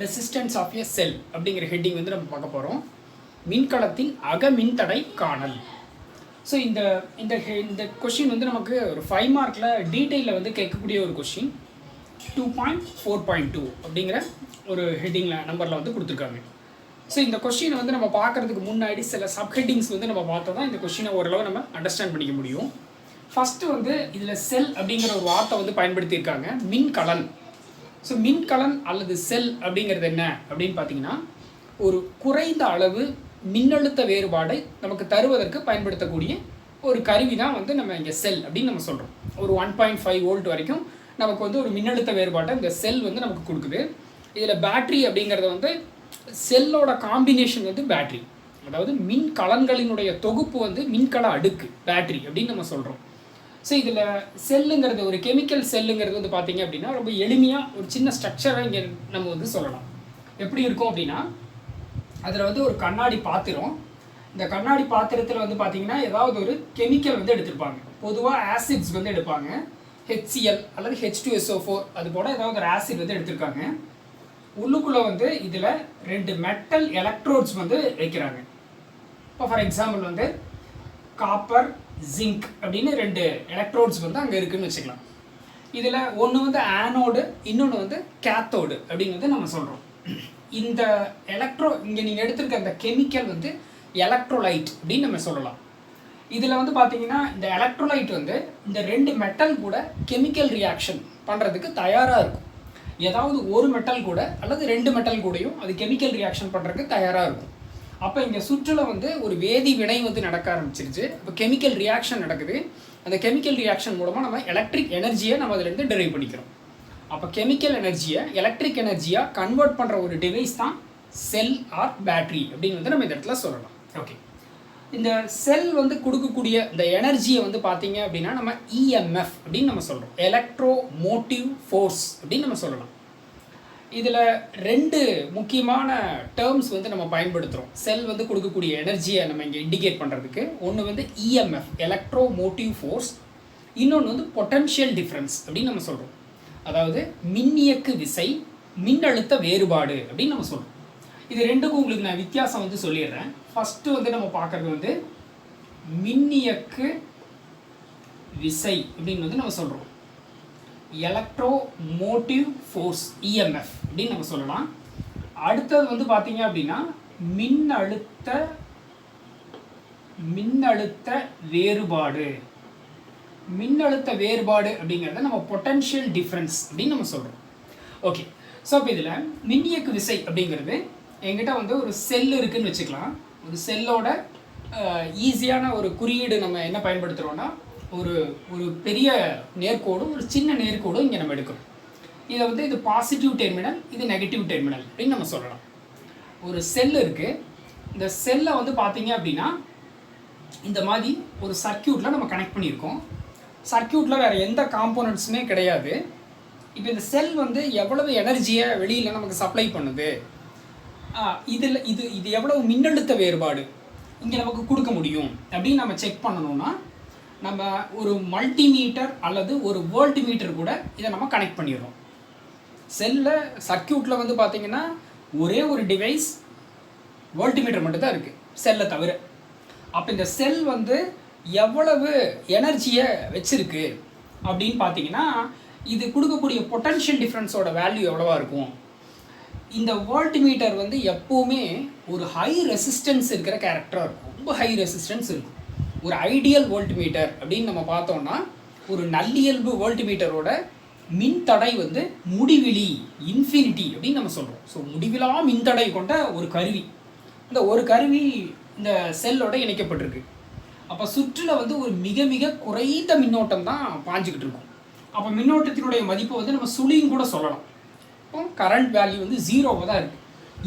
Resistance of a செல் அப்படிங்கிற heading வந்து நம்ம பார்க்க போகிறோம். மின்கலத்தின் அகமின்தடை காணல். ஸோ இந்த இந்த இந்த கொஷின் வந்து நமக்கு ஒரு 5 மார்க்கில் டீட்டெயிலில் வந்து கேட்கக்கூடிய ஒரு கொஷின். 2.4.2 அப்படிங்கிற ஒரு ஹெட்டிங்கில் நம்பரில் வந்து கொடுத்துருக்காங்க. ஸோ இந்த கொஷினை வந்து நம்ம பார்க்குறதுக்கு முன்னாடி சில சப்ஹெட்டிங்ஸ் வந்து நம்ம பார்த்தா தான் இந்த கொஷினை ஓரளவு நம்ம அண்டர்ஸ்டாண்ட் பண்ணிக்க முடியும். ஃபஸ்ட்டு வந்து இதில் செல் அப்படிங்கிற ஒரு வார்த்தை வந்து பயன்படுத்தியிருக்காங்க, மின்கலன். ஸோ மின்கலன் அல்லது செல் அப்படிங்கிறது என்ன அப்படின்னு பார்த்தீங்கன்னா, ஒரு குறைந்த அளவு மின்னழுத்த வேறுபாடை நமக்கு தருவதற்கு பயன்படுத்தக்கூடிய ஒரு கருவி தான் வந்து நம்ம இங்கே செல் அப்படின்னு நம்ம சொல்கிறோம். ஒரு 1.5 வோல்ட் வரைக்கும் நமக்கு வந்து ஒரு மின்னழுத்த வேறுபாட்டை இந்த செல் வந்து நமக்கு கொடுக்குது. இதில் பேட்ரி அப்படிங்கிறத வந்து செல்லோட காம்பினேஷன் வந்து பேட்ரி, அதாவது மின்கலன்களினுடைய தொகுப்பு வந்து மின்கல அடுக்கு பேட்ரி அப்படின்னு நம்ம சொல்கிறோம். ஸோ இதில் செல்லுங்கிறது ஒரு கெமிக்கல் செல்லுங்கிறது வந்து பார்த்திங்க அப்படின்னா ரொம்ப எளிமையாக ஒரு சின்ன ஸ்ட்ரக்சரை இங்கே நம்ம வந்து சொல்லலாம். எப்படி இருக்கும் அப்படின்னா, அதில் வந்து ஒரு கண்ணாடி பாத்திரம், இந்த கண்ணாடி பாத்திரத்தில் வந்து பார்த்திங்கன்னா ஏதாவது ஒரு கெமிக்கல் வந்து எடுத்திருப்பாங்க. பொதுவாக ஆசிட்ஸ் வந்து எடுப்பாங்க, HCl அல்லது H2SO4 அது போல் ஏதாவது ஒரு ஆசிட் வந்து எடுத்திருக்காங்க. உள்ளுக்குள்ளே வந்து இதில் 2 மெட்டல் எலக்ட்ரோட்ஸ் வந்து வைக்கிறாங்க. இப்போ ஃபார் எக்ஸாம்பிள் வந்து காப்பர், ஜிங்க் அப்படின்னு 2 எலக்ட்ரோட்ஸ் வந்து அங்கே இருக்குதுன்னு வச்சுக்கலாம். இதில் ஒன்று வந்து ஆனோடு, இன்னொன்று வந்து கேத்தோடு அப்படின்னு வந்து நம்ம சொல்கிறோம். இந்த இங்கே நீங்கள் எடுத்திருக்க அந்த கெமிக்கல் வந்து எலக்ட்ரோலைட் அப்படின்னு நம்ம சொல்லலாம். இதில் வந்து பார்த்தீங்கன்னா இந்த எலக்ட்ரோலைட் வந்து இந்த 2 மெட்டல் கூட கெமிக்கல் ரியாக்ஷன் பண்ணுறதுக்கு தயாராக இருக்கும். ஏதாவது ஒரு மெட்டல் கூட அல்லது 2 மெட்டல் கூடயும் அது கெமிக்கல் ரியாக்ஷன் பண்ணுறதுக்கு தயாராக இருக்கும். அப்போ இங்கே சுற்றில் வந்து ஒரு வேதி வினை வந்து நடக்க ஆரம்பிச்சிருச்சு. இப்போ கெமிக்கல் ரியாக்ஷன் நடக்குது. அந்த கெமிக்கல் ரியாக்ஷன் மூலமாக நம்ம எலக்ட்ரிக் எனர்ஜியை நம்ம அதிலேருந்து டெரைவ் பண்ணிக்கிறோம். அப்போ கெமிக்கல் எனர்ஜியை எலக்ட்ரிக் எனர்ஜியாக கன்வெர்ட் பண்ணுற ஒரு டிவைஸ் தான் செல் ஆர் பேட்ரி அப்படின்னு வந்து நம்ம இந்த இடத்துல சொல்லலாம். ஓகே, இந்த செல் வந்து கொடுக்கக்கூடிய இந்த எனர்ஜியை வந்து பார்த்தீங்க அப்படின்னா நம்ம EMF அப்படின்னு நம்ம சொல்கிறோம், எலக்ட்ரோ மோட்டிவ் ஃபோர்ஸ் அப்படின்னு நம்ம சொல்லலாம். இதில் 2 முக்கியமான டேர்ம்ஸ் வந்து நம்ம பயன்படுத்துகிறோம் செல் வந்து கொடுக்கக்கூடிய எனர்ஜியை நம்ம இங்கே இண்டிகேட் பண்ணுறதுக்கு. ஒன்று வந்து EMF எலக்ட்ரோ மோட்டிவ் ஃபோர்ஸ், இன்னொன்று வந்து பொட்டன்ஷியல் டிஃப்ரென்ஸ் அப்படின்னு நம்ம சொல்கிறோம். அதாவது மின்னியக்கு விசை, மின்னழுத்த வேறுபாடு அப்படின்னு நம்ம சொல்கிறோம். இது 2க்கும் உங்களுக்கு நான் வித்தியாசம் வந்து சொல்லிடுறேன். ஃபஸ்ட்டு வந்து நம்ம பார்க்குறது வந்து மின்னியக்கு விசை அப்படின்னு வந்து நம்ம சொல்கிறோம், எலக்ட்ரோ மோட்டிவ் ஃபோர்ஸ் EMF அப்படின்னு நம்ம சொல்லலாம். அடுத்தது வந்து பார்த்தீங்க அப்படின்னா மின்னழுத்த வேறுபாடு. மின்னழுத்த வேறுபாடு அப்படிங்கிறத நம்ம பொட்டன்ஷியல் டிஃப்ரென்ஸ் அப்படின்னு நம்ம சொல்கிறோம். ஓகே, ஸோ இப்போ இதில் மின்னியக்கு விசை அப்படிங்கிறது எங்கிட்ட வந்து ஒரு செல் இருக்குதுன்னு வச்சுக்கலாம். ஒரு செல்லோட ஈஸியான ஒரு குறியீடு நம்ம என்ன பயன்படுத்துகிறோன்னா, ஒரு ஒரு பெரிய நேர்கோடும் ஒரு சின்ன நேர்கோடும் இங்கே நம்ம எடுக்கிறோம். இதை வந்து இது பாசிட்டிவ் டெர்மினல், இது நெகட்டிவ் டெர்மினல் அப்படின்னு நம்ம சொல்லலாம். ஒரு செல் இருக்குது. இந்த செல்லை வந்து பார்த்தீங்க அப்படின்னா இந்த மாதிரி ஒரு சர்க்கியூட்டில் நம்ம கனெக்ட் பண்ணியிருக்கோம். சர்க்கியூட்டில் வேறு எந்த காம்போனன்ட்ஸுமே கிடையாது. இப்போ இந்த செல் வந்து எவ்வளவு எனர்ஜியை வெளியில் நமக்கு சப்ளை பண்ணுது, இதில் இது எவ்வளவு மின்னழுத்த வேறுபாடு இங்கே நமக்கு கொடுக்க முடியும் அப்படின்னு நம்ம செக் பண்ணணும்னா, நம்ம ஒரு மல்டிமீட்டர் அல்லது ஒரு வோல்ட் மீட்டர் கூட இதை நம்ம கனெக்ட் பண்ணிடுறோம். செல்லில் சர்க்கியூட்டில் வந்து பார்த்திங்கன்னா ஒரே ஒரு டிவைஸ் வோல்ட் மீட்டர் மட்டும்தான் இருக்குது செல்லை தவிர. அப்போ இந்த செல் வந்து எவ்வளவு எனர்ஜியை வச்சுருக்கு அப்படின்னு பார்த்தீங்கன்னா, இது கொடுக்கக்கூடிய பொட்டன்ஷியல் டிஃப்ரென்ஸோட வேல்யூ எவ்வளவா இருக்கும். இந்த வோல்ட் மீட்டர் வந்து எப்போவுமே ஒரு ஹை ரெசிஸ்டன்ஸ் இருக்கிற கேரக்டராக இருக்கும், ரொம்ப ஹை ரெசிஸ்டன்ஸ் இருக்கும். ஒரு ஐடியல் வோல்ட் மீட்டர் அப்படின்னு நம்ம பார்த்தோம்னா, ஒரு நல்லியல்பு வோல்ட் மீட்டரோட மின்தடை வந்து முடிவிலி, இன்ஃபினிட்டி அப்படின்னு நம்ம சொல்கிறோம். ஸோ முடிவிலா மின்தடை கொண்ட ஒரு கருவி. இந்த ஒரு கருவி இந்த செல்லோட இணைக்கப்பட்டிருக்கு. அப்போ சுற்றில் வந்து ஒரு மிக மிக குறைந்த மின்னோட்டம் தான் பாஞ்சிக்கிட்டு இருக்கும். அப்போ மின்னோட்டத்தினுடைய மதிப்பை வந்து நம்ம சுழியும் கூட சொல்லலாம். இப்போ கரண்ட் வேல்யூ வந்து 0 தான் இருக்குது.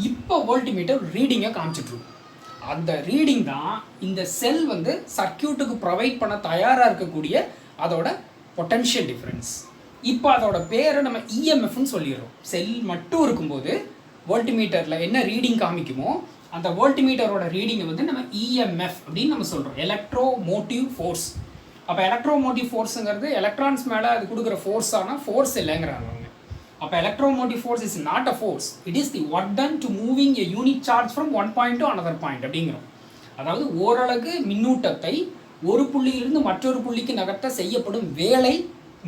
இப்போ வோல்ட் மீட்டர் ரீடிங்கை காமிச்சிட்ருக்கும். அந்த ரீடிங் தான் இந்த செல் வந்து சர்க்கியூட்டுக்கு ப்ரொவைட் பண்ண தயாராக இருக்கக்கூடிய அதோட பொட்டன்ஷியல் டிஃப்ரென்ஸ். இப்போ அதோட பேரை நம்ம EMFன்னு சொல்லிடுறோம். செல் மட்டும் இருக்கும்போது வோல்ட் மீட்டரில் என்ன ரீடிங் காமிக்குமோ அந்த வோல்ட் மீட்டரோட ரீடிங்கை வந்து நம்ம EMF அப்படின்னு நம்ம சொல்கிறோம், எலக்ட்ரோ மோட்டிவ் ஃபோர்ஸ். அப்போ எலக்ட்ரோ மோட்டிவ் ஃபோர்ஸுங்கிறது எலக்ட்ரான்ஸ் மேலே அது கொடுக்குற ஃபோர்ஸான ஃபோர்ஸ் இல்லைங்கிறாங்க அவங்க. அப்போ electromotive force is not a force, it is the work done to moving a unit charge from one point to another point அப்படிங்கிறோம். அதாவது ஓரளவு மின்னூட்டத்தை ஒரு புள்ளியிலிருந்து மற்றொரு புள்ளிக்கு நகர்த்த செய்யப்படும் வேலை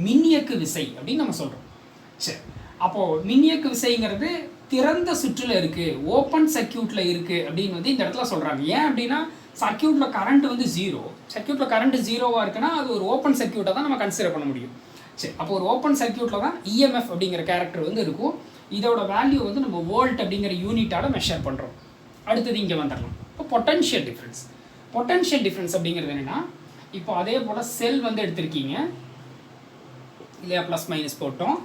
மின்னியக்கு விசை அப்படின்னு நம்ம சொல்கிறோம். சரி, அப்போது மின்னியக்கு விசைங்கிறது திறந்த சுற்றில் இருக்குது, ஓப்பன் சர்க்கியூட்டில் இருக்குது அப்படின்னு வந்து இந்த இடத்துல சொல்கிறாங்க. ஏன் அப்படின்னா சர்க்கியூட்டில் கரண்ட் வந்து ஜீரோ, சர்க்கியூட்டில் கரண்ட் ஜீரோவாக இருக்குன்னா அது ஒரு ஓப்பன் சர்க்கியூட்டை தான் நம்ம கன்சிடர் பண்ண முடியும். சரி, அப்போ ஒரு ஓப்பன் சர்க்கியூட்டில் தான் இஎம்எஃப் அப்படிங்கிற கேரக்டர் வந்து இருக்கும். இதோட வேல்யூ வந்து நம்ம வோல்ட் அப்படிங்கிற யூனிட்டால் மெஷர் பண்ணுறோம். அடுத்தது இங்கே வந்துடலாம். இப்போ பொட்டன்ஷியல் டிஃப்ரென்ஸ். பொட்டன்ஷியல் டிஃப்ரென்ஸ் அப்படிங்கிறது என்னென்னா, இப்போ அதே போல் செல் வந்து எடுத்திருக்கீங்க இல்லையா, ப்ளஸ் மைனஸ் போட்டோம்.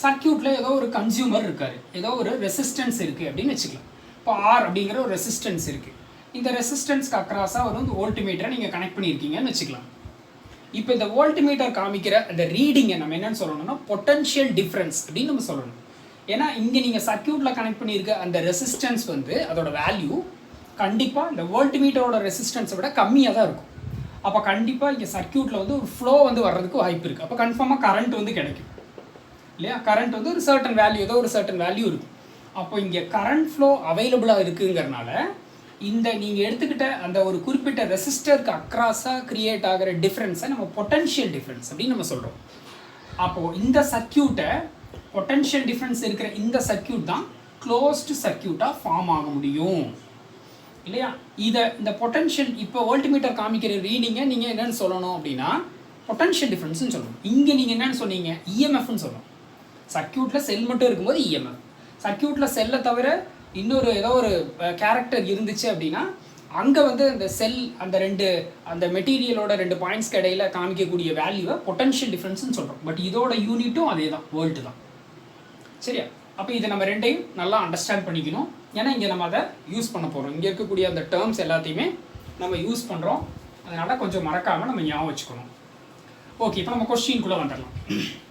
சர்க்கியூட்டில் ஏதோ ஒரு கன்சியூமர் இருக்கார், ஏதோ ஒரு ரெசிஸ்டன்ஸ் இருக்குது அப்படின்னு வச்சுக்கலாம். இப்போ ஆர் அப்படிங்கிற ஒரு ரெசிஸ்டன்ஸ் இருக்குது. இந்த ரெசிஸ்டன்ஸ்க்கு அக்ராஸாக ஒரு வந்து வோல்ட்மீட்டரை நீங்கள் கனெக்ட் பண்ணியிருக்கீங்கன்னு வச்சுக்கலாம். இப்போ இந்த வோல்ட்மீட்டர் காமிக்கிற அந்த ரீடிங்கை நம்ம என்னென்னு சொல்லணும்னா பொட்டன்ஷியல் டிஃப்ரென்ஸ் அப்படின்னு நம்ம சொல்லணும். ஏன்னா இங்கே நீங்கள் சர்க்கியூட்டில் கனெக்ட் பண்ணியிருக்க அந்த ரெசிஸ்டன்ஸ் வந்து அதோட வேல்யூ கண்டிப்பாக இந்த வோல்ட்மீட்டரோட ரெசிஸ்டன்ஸை விட கம்மியாக தான் இருக்கும். அப்போ கண்டிப்பாக இங்கே சர்க்கியூட்டில் வந்து ஒரு ஃப்ளோ வந்து வர்றதுக்கு வாய்ப்பு இருக்குது. அப்போ கன்ஃபார்மாக கரண்ட் வந்து கிடைக்கும் இல்லையா, கரண்ட் வந்து ஒரு சர்டன் வேல்யூ, ஏதோ ஒரு சர்டன் வேல்யூ இருக்கும். அப்போ இங்கே கரண்ட் ஃப்ளோ அவைலபிளாக இருக்குங்கிறனால இந்த நீங்கள் எடுத்துக்கிட்ட அந்த ஒரு குறிப்பிட்ட ரெசிஸ்டருக்கு அக்ராஸாக க்ரியேட் ஆகிற டிஃப்ரென்ஸை நம்ம பொட்டன்ஷியல் டிஃப்ரென்ஸ் அப்படின்னு நம்ம சொல்கிறோம். அப்போது இந்த சர்க்கியூட்டை பொட்டன்ஷியல் டிஃப்ரென்ஸ் இருக்கிற இந்த சர்க்கியூட் தான் க்ளோஸ்டு சர்க்கியூட்டாக ஃபார்ம் ஆக முடியும் இல்லையா. இந்த பொட்டன்ஷியல் இப்போ வோல்ட்மீட்டர் காமிக்கிற ரீடிங்கை நீங்கள் என்னென்னு சொல்லணும் அப்படின்னா பொட்டன்ஷியல் டிஃப்ரென்ஸ்னு சொல்லணும். இங்கே நீங்கள் என்னென்னு சொன்னீங்க, இஎம்எஃப்னு சொல்லணும். சர்க்கியூட்டில் செல் மட்டும் இருக்கும்போது இஎம்எஃப், சர்க்கியூட்டில் செல்லை தவிர இன்னொரு ஏதோ ஒரு கேரக்டர் இருந்துச்சு அப்படின்னா அங்கே வந்து அந்த செல் அந்த மெட்டீரியலோட 2 பாயிண்ட்ஸ்க்கு இடையில் காமிக்கக்கூடிய வேல்யூவை பொட்டன்ஷியல் டிஃப்ரென்ஸ்னு சொல்கிறோம். பட் இதோட யூனிட்டும் அதே தான், வோல்ட் தான். சரியா, அப்போ இதை நம்ம ரெண்டையும் நல்லா அண்டர்ஸ்டாண்ட் பண்ணிக்கணும். ஏன்னா இங்கே நம்ம அதை யூஸ் பண்ண போகிறோம். இங்கே இருக்கக்கூடிய அந்த டேர்ம்ஸ் எல்லாத்தையுமே நம்ம யூஸ் பண்ணுறோம். அதனால் கொஞ்சம் மறக்காமல் நம்ம ஞாபகம் வச்சுக்கணும். ஓகே, இப்போ நம்ம கொஸ்டின்குள்ளே வந்துடலாம்.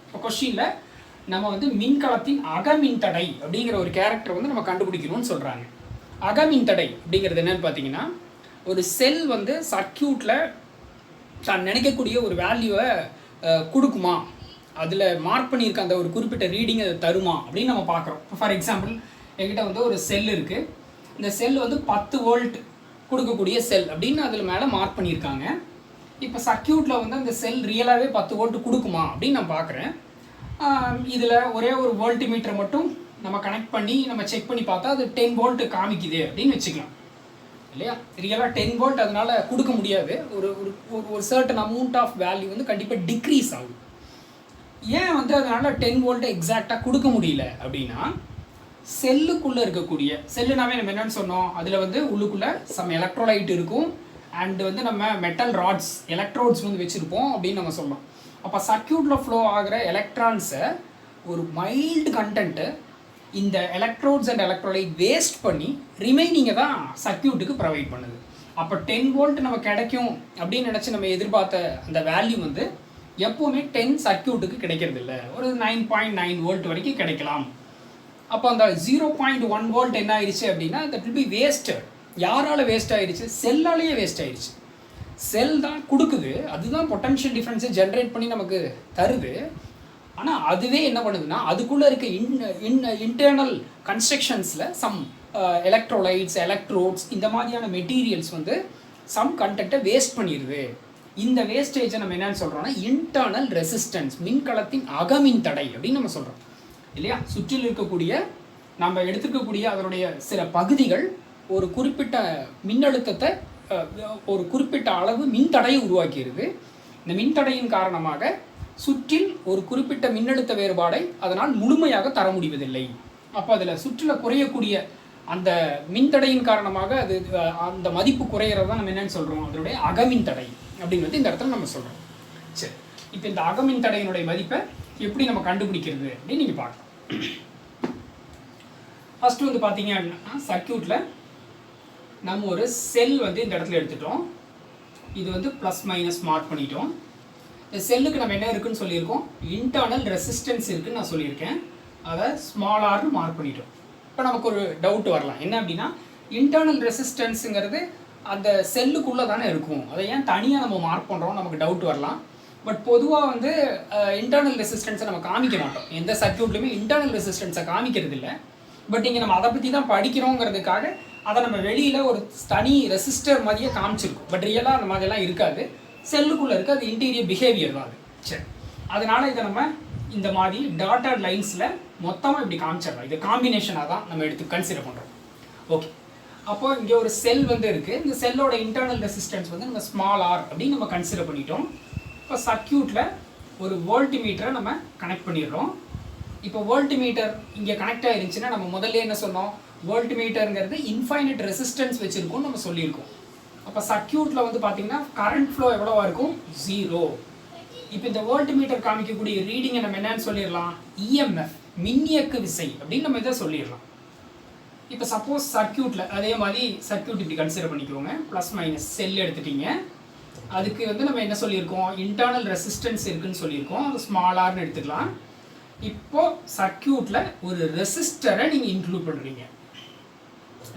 இப்போ கொஸ்டினில் நம்ம வந்து மின்கலத்தின் அகமின்தடை அப்படிங்கிற ஒரு கேரக்டர் வந்து நம்ம கண்டுபிடிக்கணும்னு சொல்கிறாங்க. அகமின்தடை அப்படிங்கிறது என்னன்னு பார்த்தீங்கன்னா, ஒரு செல் வந்து சர்க்கியூட்டில் தான் நினைக்கக்கூடிய ஒரு வேல்யூவை கொடுக்குமா, அதில் மார்க் பண்ணியிருக்க அந்த ஒரு குறிப்பிட்ட ரீடிங் அதை தருமா அப்படின்னு நம்ம பார்க்குறோம். இப்போ ஃபார் எக்ஸாம்பிள் என்கிட்ட வந்து ஒரு செல் இருக்குது. இந்த செல் வந்து 10 வோல்ட் கொடுக்கக்கூடிய செல் அப்படின்னு அதில் மேலே மார்க் பண்ணியிருக்காங்க. இப்போ சர்க்கியூட்டில் வந்து அந்த செல் ரியலாகவே 10 வோல்ட் கொடுக்குமா அப்படின்னு நான் பார்க்குறேன். இதில் ஒரே ஒரு வோல்ட்மீட்டர் மட்டும் நம்ம கனெக்ட் பண்ணி நம்ம செக் பண்ணி பார்த்தா அது 10 வோல்ட் காமிக்குது அப்படின்னு வச்சுக்கலாம் இல்லையா. ரியலாக 10 வோல்ட் அதனால் கொடுக்க முடியாது. ஒரு சர்டன் அமௌண்ட் ஆஃப் வேல்யூ வந்து கண்டிப்பாக டிக்ரீஸ் ஆகும். ஏன் வந்து அதனால் 10 வோல்ட் எக்ஸாக்டாக கொடுக்க முடியல அப்படின்னா, செல்லுக்குள்ளே இருக்கக்கூடிய செல்லுனாவே நம்ம என்னென்னு சொன்னோம், அதில் வந்து உள்ளுக்குள்ளே சம் எலக்ட்ரோலைட் இருக்கும் அண்ட் வந்து நம்ம மெட்டல் ராட்ஸ் எலக்ட்ரோட்ஸ் வந்து வச்சுருப்போம் அப்படின்னு நம்ம சொன்னோம். அப்போ சர்க்கியூட்டில் ஃப்ளோ ஆகிற எலக்ட்ரான்ஸை ஒரு மைல்டு கண்டென்ட்டு இந்த எலக்ட்ரோட்ஸ் அண்ட் எலக்ட்ரோலைட் வேஸ்ட் பண்ணி ரிமைனிங்கை தான் சர்க்கியூட்டுக்கு ப்ரொவைட் பண்ணுது. அப்போ 10 வோல்ட் நம்ம கிடைக்கும் அப்படின்னு நினச்சி நம்ம எதிர்பார்த்த அந்த வேல்யூ வந்து எப்போவுமே 10 சர்க்கியூட்டுக்கு கிடைக்கிறது இல்லை, ஒரு 9.9 வோல்ட் வரைக்கும் கிடைக்கலாம். அப்போ அந்த 0.1 வோல்ட் என்ன ஆயிடுச்சு அப்படின்னா தட் வில் பி வேஸ்டட். யாரால் வேஸ்ட் ஆயிடுச்சு, செல்லாலேயே வேஸ்ட் ஆயிடுச்சு. செல் தான் கொடுக்குது, அதுதான் பொட்டன்ஷியல் டிஃப்ரென்ஸை ஜென்ரேட் பண்ணி நமக்கு தருது. ஆனால் அதுவே என்ன பண்ணுதுன்னா அதுக்குள்ளே இருக்க இன்டர்னல் கன்ஸ்ட்ரக்ஷன்ஸில் சம் எலக்ட்ரோலைட்ஸ் எலக்ட்ரோட்ஸ் இந்த மாதிரியான மெட்டீரியல்ஸ் வந்து சம் கண்டென்ட்டை வேஸ்ட் பண்ணிடுது. இந்த வேஸ்டேஜை நம்ம என்னென்னு சொல்கிறோம்னா இன்டர்னல் ரெசிஸ்டன்ஸ், மின்கலத்தின் அகமின் தடை அப்படின்னு நம்ம சொல்கிறோம் இல்லையா. சுற்றில் இருக்கக்கூடிய நம்ம எடுத்துக்கக்கூடிய அதனுடைய சில பகுதிகள் ஒரு குறிப்பிட்ட மின்னழுத்தத்தை ஒரு குறிப்பிட்ட அளவு மின்தடையை உருவாக்கிடுது. இந்த மின்தடையின் காரணமாக சுற்றில் ஒரு குறிப்பிட்ட மின்னழுத்த வேறுபாடை அதனால் முழுமையாக தர முடிவதில்லை. அப்போ அதில் சுற்றில் குறையக்கூடிய அந்த மின்தடையின் காரணமாக அது அந்த மதிப்பு குறையிறது தான் நம்ம என்னென்னு சொல்கிறோம், அதனுடைய அகமின் தடை அப்படின்னு வந்து இந்த இடத்துல நம்ம சொல்கிறோம். சரி, இப்போ இந்த அகமின் தடையினுடைய மதிப்பை எப்படி நம்ம கண்டுபிடிக்கிறது அப்படின்னு நீங்கள் பார்க்கலாம். ஃபஸ்ட்டு வந்து பார்த்தீங்க அப்படின்னா சர்க்கியூட்டில் நம்ம ஒரு செல் வந்து இந்த இடத்துல எடுத்துட்டோம். இது வந்து ப்ளஸ் மைனஸ் மார்க் பண்ணிட்டோம். இந்த செல்லுக்கு நம்ம என்ன இருக்குன்னு சொல்லியிருக்கோம், இன்டர்னல் ரெசிஸ்டன்ஸ் இருக்குன்னு நான் சொல்லியிருக்கேன். அதை ஸ்மால் ஆர்னு மார்க் பண்ணிட்டோம். இப்போ நமக்கு ஒரு டவுட் வரலாம், என்ன அப்படின்னா இன்டர்னல் ரெசிஸ்டன்ஸுங்கிறது அந்த செல்லுக்குள்ளே தானே இருக்கும், அதை ஏன் தனியாக நம்ம மார்க் பண்ணுறோம் நமக்கு டவுட் வரலாம். பட் பொதுவாக வந்து இன்டர்னல் ரெசிஸ்டன்ஸை நம்ம காமிக்க மாட்டோம், எந்த சர்க்யூட்லையுமே இன்டர்னல் ரெசிஸ்டன்ஸை காமிக்கிறது இல்லை. பட் இங்கே நம்ம அதை பற்றி தான் படிக்கிறோங்கிறதுக்காக அதை நம்ம வெளியில் ஒரு தனி ரெசிஸ்டர் மாதிரியே காமிச்சிருக்கோம். பட் ரியலாக அந்த மாதிரிலாம் இருக்காது, செல்லுக்குள்ளே இருக்குது, அது இன்டீரியர் பிஹேவியர் தான் அது. சரி, அதனால் இதை நம்ம இந்த மாதிரி டாட்டட் லைன்ஸில் மொத்தமாக இப்படி காமிச்சிடலாம். இது காம்பினேஷனாக தான் நம்ம எடுத்து கன்சிடர் பண்ணுறோம். ஓகே, அப்போது இங்கே ஒரு செல் வந்து இருக்குது, இந்த செல்லோட இன்டர்னல் ரெசிஸ்டன்ஸ் வந்து நம்ம ஸ்மால் ஆர் அப்படின்னு நம்ம கன்சிடர் பண்ணிட்டோம். இப்போ சர்க்யூட்டில் ஒரு வோல்ட்மீட்டரை நம்ம கனெக்ட் பண்ணிடுறோம். இப்போ வோல்ட்மீட்டர் இங்கே கனெக்ட் ஆகிருந்துச்சுன்னா நம்ம முதல்ல என்ன சொன்னோம், வோல்ட்மீட்டருங்கிறது இன்ஃபைனைட் ரெசிஸ்டன்ஸ் வச்சுருக்கோம்னு நம்ம சொல்லியிருக்கோம். அப்போ சர்க்யூட்டில் வந்து பார்த்திங்கன்னா கரண்ட் ஃப்ளோ எவ்வளோவா இருக்கும், 0. இப்போ இந்த வோல்ட்மீட்டர் காமிக்கக்கூடிய ரீடிங்கை நம்ம என்னன்னு சொல்லிடலாம், இஎம்எஃப், மின்னியக்கு விசை அப்படின்னு நம்ம இதை சொல்லிடலாம். இப்போ சப்போஸ் சர்க்யூட்டில் அதே மாதிரி சர்க்யூட் இப்படி கன்சிடர் பண்ணிக்கோங்க, ப்ளஸ் மைனஸ் செல் எடுத்துட்டீங்க. அதுக்கு வந்து நம்ம என்ன சொல்லியிருக்கோம், இன்டர்னல் ரெசிஸ்டன்ஸ் இருக்குன்னு சொல்லியிருக்கோம், அது ஸ்மால் ஆர்னு எடுத்துக்கலாம். இப்போது சர்க்யூட்டில் ஒரு ரெசிஸ்டரை நீங்கள் இன்க்ளூட் பண்ணுறீங்க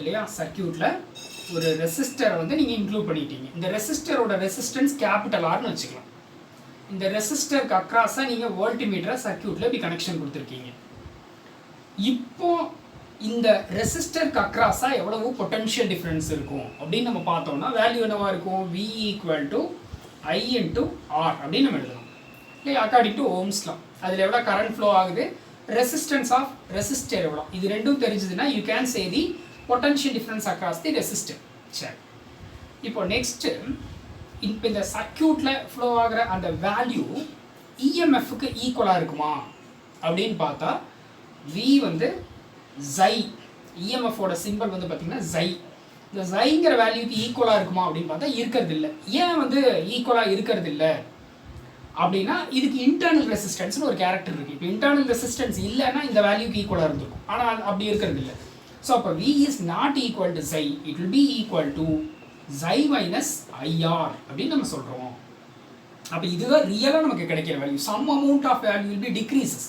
இல்லையா, சர்க்யூட்டில் ஒரு ரெசிஸ்டரை வந்து நீங்கள் இன்க்ளூட் பண்ணிட்டீங்க. இந்த ரெசிஸ்டரோட ரெசிஸ்டன்ஸ் கேபிட்டல் ஆர்னு வச்சுக்கலாம். இந்த ரெசிஸ்டருக்கு அக்ராஸாக நீங்கள் வோல்ட்மீட்டரை சர்க்யூட்டில் இப்படி கனெக்ஷன் கொடுத்துருக்கீங்க. இப்போ இந்த ரெசிஸ்டருக்கு அக்ராஸாக எவ்வளவு பொட்டன்ஷியல் டிஃப்ரென்ஸ் இருக்கும் அப்படின்னு நம்ம பார்த்தோம்னா வேல்யூ என்னவா இருக்கும், V = I × R அப்படின்னு நம்ம எழுதலாம் இல்லை, அக்கார்டிங் டு ஓம்ஸ் லா. அதில் எவ்வளோ கரண்ட் ஃப்ளோ ஆகுது, ரெசிஸ்டன்ஸ் ஆஃப் ரெசிஸ்டர் எவ்வளோ, இது ரெண்டும் தெரிஞ்சதுன்னா you can say the potential difference across the resistor. சரி, இப்போ நெக்ஸ்ட்டு இப்போ இந்த சர்க்யூட்டில் ஃப்ளோ ஆகிற அந்த வேல்யூ இஎம்எஃப்க்கு ஈக்குவலாக இருக்குமா அப்படின்னு பார்த்தா V வந்து ஜை, இஎம்எஃபோட சிம்பிள் வந்து பார்த்திங்கன்னா ஜை. இந்த ஜைங்கிற வேல்யூக்கு ஈக்குவலாக இருக்குமா அப்படின்னு பார்த்தா இருக்கிறது இல்லை. ஏன் வந்து ஈக்குவலாக இருக்கிறது இல்லை அப்படின்னா இதுக்கு இன்டர்னல் ரெசிஸ்டன்ஸ்னு ஒரு கேரக்டர் இருக்குது. இப்போ இன்டர்னல் ரெசிஸ்டன்ஸ் இல்லைன்னா இந்த வேல்யூக்கு ஈக்குவலாக இருந்திருக்கும், ஆனால் அப்படி இருக்கிறது இல்லை. ஸோ அப்போ V is not equal to xi, it will be equal to xi minus IR அப்படின்னு நம்ம சொல்கிறோம். அப்போ இதுதான் ரியலாக நமக்கு கிடைக்கிற value. Some amount of value will be decreases.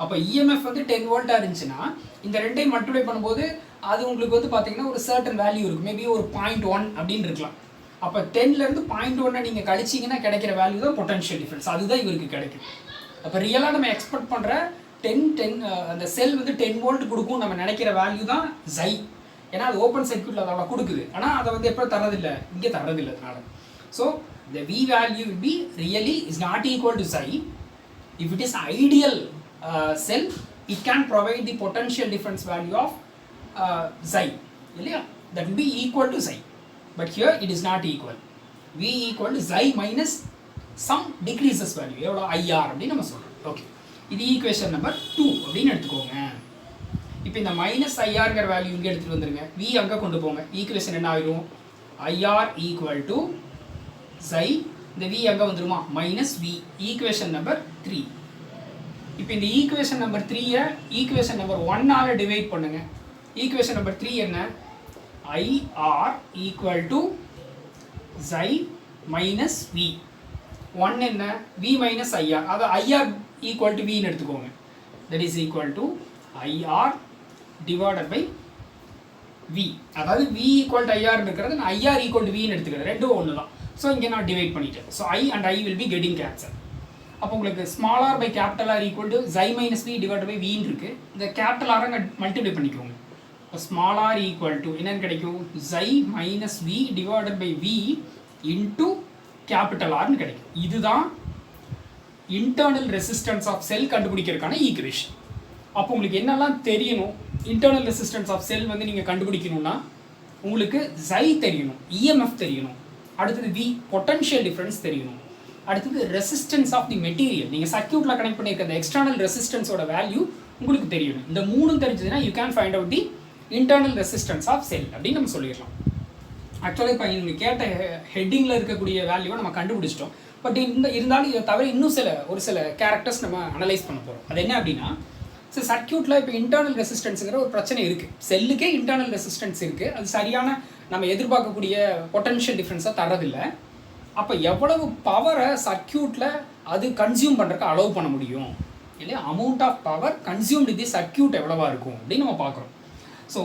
அப்போ இஎம்எஃப் வந்து 10 வோல்ட்டாக இருந்துச்சுன்னா இந்த ரெண்டையும் மல்டிப்ளை பண்ணும்போது அது உங்களுக்கு வந்து பார்த்தீங்கன்னா ஒரு சர்டன் வேல்யூ இருக்கும், மேபி ஒரு 0.1 அப்படின்னு இருக்கலாம். அப்போ 10லேருந்து 0.1 நீங்கள் கழிச்சிங்கன்னா கிடைக்கிற வேல்யூ தான் பொட்டன்ஷியல் டிஃப்ரென்ஸ், அதுதான் இவருக்கு கிடைக்கும். அப்போ ரியலாக நம்ம எக்ஸ்பெக்ட் பண்ணுற 10 அந்த செல் வந்து 10 வோல்ட் கொடுக்கும் நம்ம நினைக்கிற வேல்யூ தான் ஜை. ஏன்னா அது ஓப்பன் சர்க்யூட்டில் அதோட கொடுக்குது, ஆனால் அதை வந்து எப்போ தரதில்லை, இங்கே தரதில்லை. அதனால so the V value will be really is not equal to psi. If it is ideal cell, it can provide the potential difference value of psi. That will be equal to psi. But here it is not equal. V equal to psi minus some decreases value. எவ்வளோ IR அப்படின்னு நம்ம சொல்கிறோம். Okay, இது equation number 2 அப்படின்னு எடுத்துக்கோங்க. இப்போ இந்த minus ஐஆர்ங்கிற value இங்கே எடுத்துகிட்டு வந்துருங்க, V அங்கே கொண்டு போங்க. ஈக்குவேஷன் என்ன ஆகிடும், IR equal to psi, இந்த V அங்கே வந்துருமா, மைனஸ் V. Equation number 3. இப்போ இந்த ஈக்குவேஷன் நம்பர் 3-ஐ ஈக்குவேஷன் நம்பர் 1-ஆல் டிவைட் பண்ணுங்க. ஈக்குவேஷன் நம்பர் 3 என்ன, IR equal to psi minus V. 1 என்ன, V minus IR. அது IR equal to V ன்னு எடுத்துக்கோங்க. That is equal to IR divided by V. அதாவது V equal to IR இருக்கிறது, நான் IR equal to V ன்னு எடுத்துக்கிறேன், ரெண்டும் ஒன்று தான். ஸோ இங்கே நான் டிவைட் பண்ணிட்டேன். So I and I will be getting cancel. அப்போ உங்களுக்கு small R by capital R equal to xi minus V divide by வின்னு இருக்குது. இந்த கேபிட்டல் ஆரை மல்டிப்ளை பண்ணிக்கோங்க. இப்போ ஸ்மால் ஆர் ஈக்குவல் டு என்னென்னு கிடைக்கும், xi minus V divided by V into capital ஆர்னு கிடைக்கும். இதுதான் இன்டர்னல் ரெசிஸ்டன்ஸ் ஆஃப் செல் கண்டுபிடிக்கிறதுக்கான ஈக்குவேஷன். அப்போ உங்களுக்கு என்னெல்லாம் தெரியணும், இன்டர்னல் ரெசிஸ்டன்ஸ் ஆஃப் செல் வந்து நீங்கள் கண்டுபிடிக்கணும்னா உங்களுக்கு ஜை தெரியணும், இஎம்எஃப் தெரியணும், அடுத்தது வி பொட்டன்ஷியல் டிஃப்ரென்ஸ் தெரியணும், அடுத்தது ரெசிஸ்டன்ஸ் ஆஃப் தி மெட்டீரியல், நீங்கள் சர்க்யூட்டில் கனெக்ட் பண்ணியிருக்க அந்த எக்ஸ்டர்னல் ரெசிஸ்டன்ஸோட வேல்யூ உங்களுக்கு தெரியணும். இந்த மூணும் தெரிஞ்சதுன்னா you can find out the internal resistance of cell அப்படின்னு நம்ம சொல்லிடலாம். ஆக்சுவலாக இப்போ நீங்கள் கேட்ட ஹெட்டிங்கில் இருக்கக்கூடிய வேல்யூவை நம்ம கண்டுபிடிச்சிட்டோம். பட் இருந்தாலும் இதை தவிர இன்னும் ஒரு சில கேரக்டர்ஸ் நம்ம அனலைஸ் பண்ண போகிறோம். அது என்ன அப்படின்னா, ஸோ சர்க்யூட்டில் இப்போ இன்டர்னல் ரெசிஸ்டன்ஸுங்கிற ஒரு பிரச்சனை இருக்குது. செல்லுக்கே இன்டர்னல் ரெசிஸ்டன்ஸ் இருக்குது, அது சரியான நம்ம எதிர்பார்க்கக்கூடிய பொட்டன்ஷியல் டிஃப்ரென்ஸாக தரதில்லை. அப்போ எவ்வளவு பவரை சர்க்யூட்டில் அது கன்சியூம் பண்ணுறதுக்கு அலோவ் பண்ண முடியும் இல்லையா, amount of power consumed the circuit எவ்வளவா இருக்கும் அப்படின்னு நம்ம பார்க்குறோம். ஸோ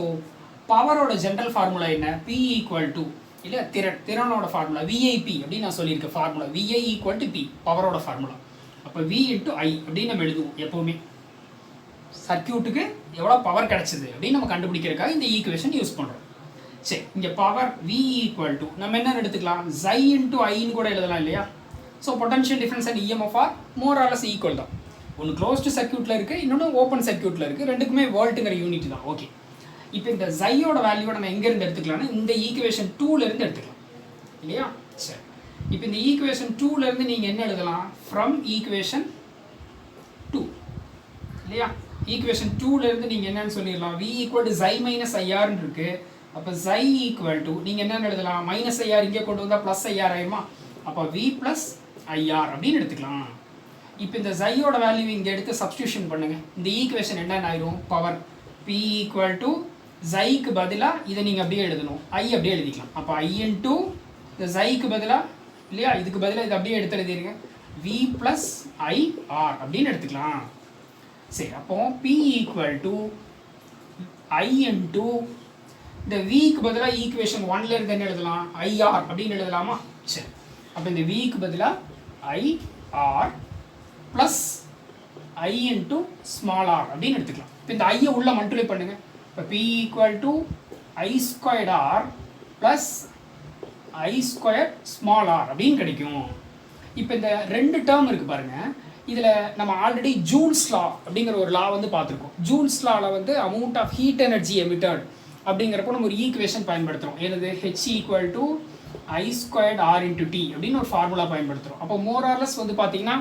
பவரோட ஜென்ரல் ஃபார்முலா என்ன, P ஈக்குவல் டு இல்லையா திறனோட ஃபார்முலா விஐபி அப்படின்னு நான் சொல்லியிருக்கேன் formula VI equal to P பவரோட ஃபார்முலா. அப்போ வி இன்ட்டு ஐ அப்படின்னு நம்ம எழுதுவோம் எப்போவுமே. சர்க்கியூட்டுக்கு எவ்வளோ பவர் கிடச்சிது அப்படின்னு நம்ம கண்டுபிடிக்கிறதுக்காக இந்த ஈக்குவேஷன் யூஸ் பண்ணுறோம். சரி, இங்கே பவர் வி ஈக்குவல் டு நம்ம என்ன எடுத்துக்கலாம், ஜை இன்ட்டு ஐன்னு கூட எழுதலாம் இல்லையா. So potential difference and EMF are more or less equal தான். ஒன்று க்ளோஸ்டு சர்க்கியூட்டில் இருக்குது, இன்னொன்று ஓப்பன் சர்க்கியூட்டில் இருக்குது. ரெண்டுக்குமே வோல்ட்டுங்கிற யூனிட் தான். ஓகே, இப்போ இந்த ஜையோட வேல்யூவை நம்ம எங்கேருந்து எடுத்துக்கலாம்னா இந்த ஈக்குவேஷன் 2லேருந்து எடுத்துக்கலாம் இல்லையா. சரி, இப்போ இந்த ஈக்குவேஷன் 2லேருந்து நீங்கள் என்ன எழுதலாம், ஃப்ரம் ஈக்குவேஷன் 2 இல்லையா. ஈக்குவேஷன் 2லேருந்து நீங்கள் என்னன்னு சொல்லிடலாம், we equal to xi minus ஐஆர்னு இருக்குது. அப்போ ஜை ஈக்குவல் டு நீங்கள் என்னென்னு எழுதலாம், மைனஸ் ஐஆர் இங்கே கொண்டு வந்தால் ப்ளஸ் ஐஆர் ஆயிடுமா. அப்போ வி ப்ளஸ் ஐஆர் அப்படின்னு எடுத்துக்கலாம். இப்போ இந்த ஜையோட வேல்யூ இங்கே எடுத்து சப்ஸ்டியூஷன் பண்ணுங்கள். இந்த ஈக்குவேஷன் என்னென்ன ஆயிரும், பவர் பி ஈக்குவல் டு ஜைக்கு பதிலாக இதை நீங்கள் அப்படியே எழுதணும், ஐ அப்படியே எழுதிக்கலாம். அப்போ ஐ இன்ட்டு இந்த ஜைக்கு பதிலாக இல்லையா, இதுக்கு பதிலாக இது அப்படியே எடுத்து எழுதிருங்க, வி ப்ளஸ் ஐஆர் அப்படின்னு எடுத்துக்கலாம். சரி, அப்போ P equal to I into இந்த விக்கு பதிலாக ஈக்குவேஷன் 1ல இருந்து என்ன எழுதலாம், ஐஆர் அப்படின்னு எழுதலாமா. சரி, அப்போ இந்த விக்கு பதிலாக IR plus I into small R அப்படின்னு எடுத்துக்கலாம். இப்போ இந்த ஐயை உள்ள மல்டிப்ளை பண்ணுங்க. இப்போ P equal to I squared R plus I square small R அப்படின்னு கிடைக்கும். இப்போ இந்த ரெண்டு டேர்ம் இருக்குது பாருங்கள், இதில் நம்ம ஆல்ரெடி ஜூல்ஸ் லா அப்படிங்கிற ஒரு லா வந்து பார்த்துருக்கோம். ஜூல்ஸ் லாவில் வந்து amount of heat energy emitted அப்படிங்கிறப்போ நம்ம ஒரு ஈக்குவேஷன் பயன்படுத்துகிறோம். எனது H equal to I squared R into T அப்படின்னு ஒரு ஃபார்முலா பயன்படுத்துகிறோம். அப்போ மோரார்லெஸ் வந்து பார்த்தீங்கன்னா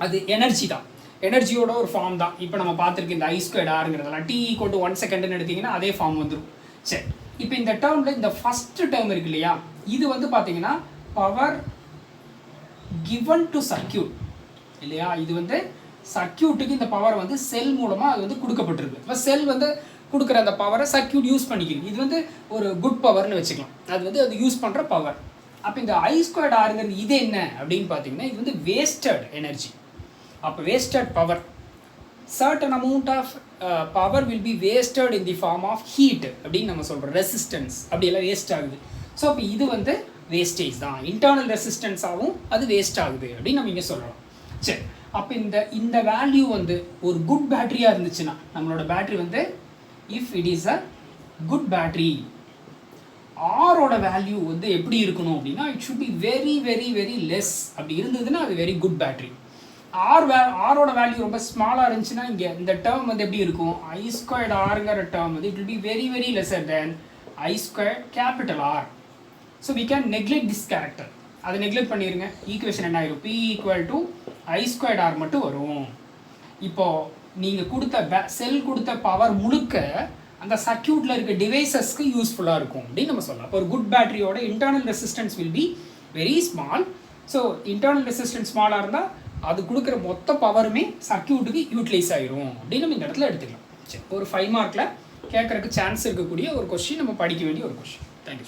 அது எனர்ஜி தான், எனர்ஜியோட ஒரு ஃபார்ம் தான். இப்போ நம்ம பார்த்துருக்கு இந்த ஐ ஸ்கொயர்ட் ஆருங்கிறதெல்லாம் டி ஈக்குவல் டு 1 செகண்ட்னு எடுத்திங்கன்னா அதே ஃபார்ம் வந்துடும். சரி, இப்போ இந்த டேர்மில் இந்த ஃபஸ்ட்டு டேர்ம் இருக்கு இல்லையா, இது வந்து பார்த்தீங்கன்னா பவர் கிவன் டு சர்க்கியூட் இல்லையா. இது வந்து சர்க்கியூட்டுக்கு இந்த பவர் வந்து செல் மூலமாக அது வந்து கொடுக்கப்பட்டிருக்கு. இப்போ செல் வந்து கொடுக்குற அந்த பவரை சர்க்கியூட் யூஸ் பண்ணிக்கிறது. இது வந்து ஒரு குட் பவர்னு வச்சுக்கலாம், அது வந்து அது யூஸ் பண்ணுற பவர். அப்போ இந்த ஐ ஸ்கொயர்ட் ஆருங்கிறது இது என்ன அப்படின்னு பார்த்தீங்கன்னா இது வந்து வேஸ்டட் எனர்ஜி. அப்போ wasted power, certain amount of power will be wasted in the form of heat அப்படின்னு நம்ம சொல்கிறோம். ரெசிஸ்டன்ஸ் அப்படியெல்லாம் வேஸ்ட் ஆகுது. ஸோ அப்போ இது வந்து வேஸ்டேஜ் தான், இன்டர்னல் ரெசிஸ்டன்ஸாகவும் அது வேஸ்ட் ஆகுது அப்படின்னு நம்ம இங்கே சொல்லலாம். சரி, அப்போ இந்த வேல்யூ வந்து ஒரு குட் பேட்டரியாக இருந்துச்சுன்னா நம்மளோட பேட்டரி வந்து if it is a good battery, ஆரோட வேல்யூ வந்து எப்படி இருக்கணும் அப்படின்னா it should be very very very less. அப்படி இருந்ததுன்னா அது வெரி குட் பேட்டரி. ஆரோட வேல்யூ ரொம்ப ஸ்மாலாக இருந்துச்சுன்னா இங்கே இந்த டேர்ம் வந்து எப்படி இருக்கும், ஐ ஸ்கொயர்ட் ஆருங்கிற டேர்ம் வந்து it will be very very lesser then I squared capital R. So we can neglect this character. அதை நெக்லெக்ட் பண்ணிடுங்க. ஈக்குவேஷன் என்ன ஆயிரும், P equal to I squared R மட்டும் வரும். இப்போது நீங்கள் கொடுத்த செல் கொடுத்த பவர் முழுக்க அந்த சர்க்கியூட்டில் இருக்க டிவைசஸ்க்கு யூஸ்ஃபுல்லாக இருக்கும் அப்படின்னு நம்ம சொல்லலாம். இப்போ ஒரு குட் பேட்டரியோட internal resistance will be very small. So internal resistance ஸ்மாலாக இருந்தால் அது கொடுக்குற மொத்த பவருமே சர்க்கியூட்டுக்கு யூட்டிலைஸ் ஆகிரும் அப்படின்னு நம்ம இந்த இடத்துல எடுத்துக்கலாம். சரி, ஒரு 5 மார்க்கில் கேட்குறதுக்கு சான்ஸ் இருக்கக்கூடிய ஒரு கொஸ்டின், நம்ம படிக்க வேண்டிய ஒரு கொஸ்டின். தேங்க்யூ.